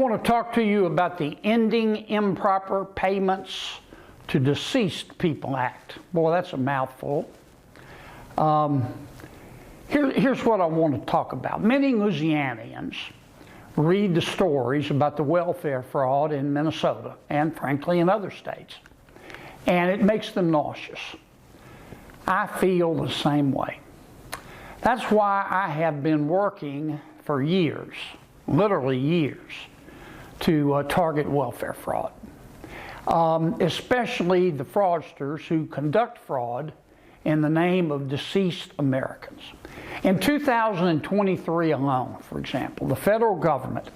want to talk to you about the Ending Improper Payments to Deceased People Act. Boy, that's a mouthful. Here's what I want to talk about. Many Louisianians read the stories about the welfare fraud in Minnesota and, frankly, in other states, and it makes them nauseous. I feel the same way. That's why I have been working for years, literally years, to target welfare fraud, especially the fraudsters who conduct fraud in the name of deceased Americans. In 2023 alone, for example, the federal government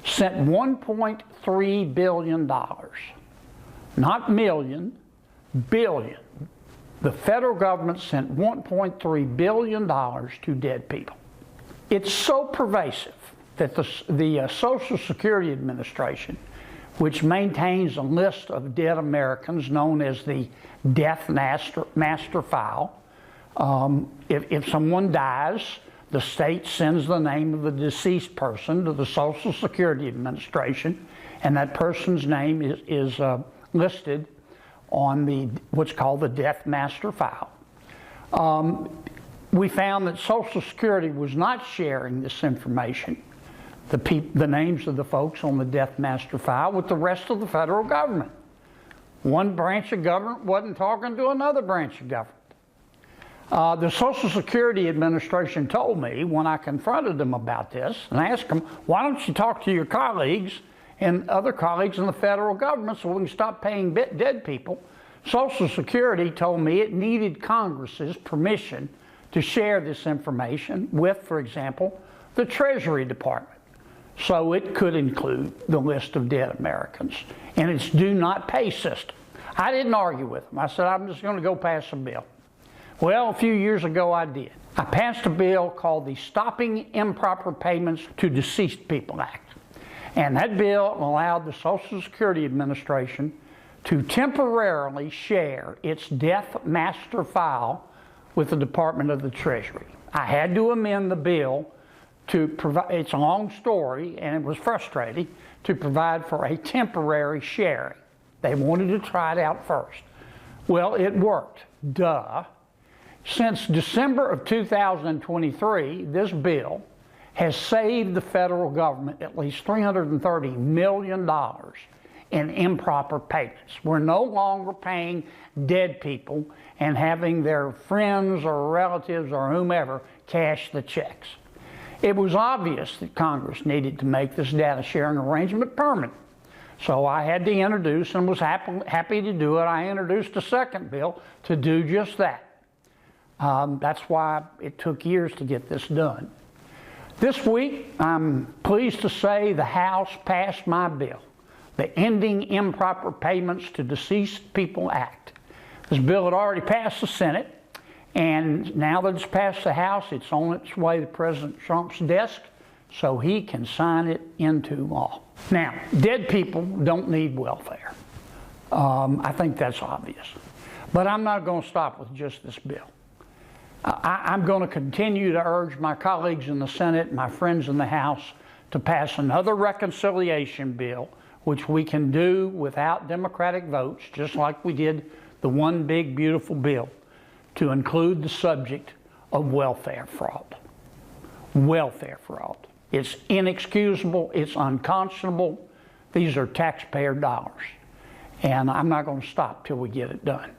sent $1.3 billion, not million, billion. The federal government sent $1.3 billion to dead people. It's so pervasive that the Social Security Administration, which maintains a list of dead Americans known as the Death Master File, if someone dies, the state sends the name of the deceased person to the Social Security Administration, and that person's name is listed on what's called the Death Master File. We found that Social Security was not sharing this information, the names of the folks on the Death Master File, with the rest of the federal government. One branch of government wasn't talking to another branch of government. The Social Security Administration told me when I confronted them about this and asked them, why don't you talk to your colleagues and other colleagues in the federal government so we can stop paying dead people? Social Security told me it needed Congress's permission to share this information with, for example, the Treasury Department, so it could include the list of dead Americans in its do not pay system. I didn't argue with them. I said, I'm just going to go pass a bill. Well, a few years ago I did. I passed a bill called the Stopping Improper Payments to Deceased People Act. And that bill allowed the Social Security Administration to temporarily share its Death Master File with the Department of the Treasury. I had to amend the bill to provide, it's a long story and it was frustrating, to provide for a temporary sharing. They wanted to try it out first. Well, it worked. Duh. Since December of 2023, this bill has saved the federal government at least $330 million in improper payments. We're no longer paying dead people and having their friends or relatives or whomever cash the checks. It was obvious that Congress needed to make this data sharing arrangement permanent. So I had to introduce, and was happy to do it, I introduced a second bill to do just that. That's why it took years to get this done. This week, I'm pleased to say the House passed my bill, the Ending Improper Payments to Deceased People Act. This bill had already passed the Senate, and now that it's passed the House, it's on its way to President Trump's desk so he can sign it into law. Now, dead people don't need welfare. I think that's obvious. But I'm not going to stop with just this bill. I'm going to continue to urge my colleagues in the Senate, my friends in the House, to pass another reconciliation bill, which we can do without Democratic votes, just like we did the one big, beautiful bill, to include the subject of welfare fraud. Welfare fraud. It's inexcusable, it's unconscionable. These are taxpayer dollars. And I'm not going to stop till we get it done.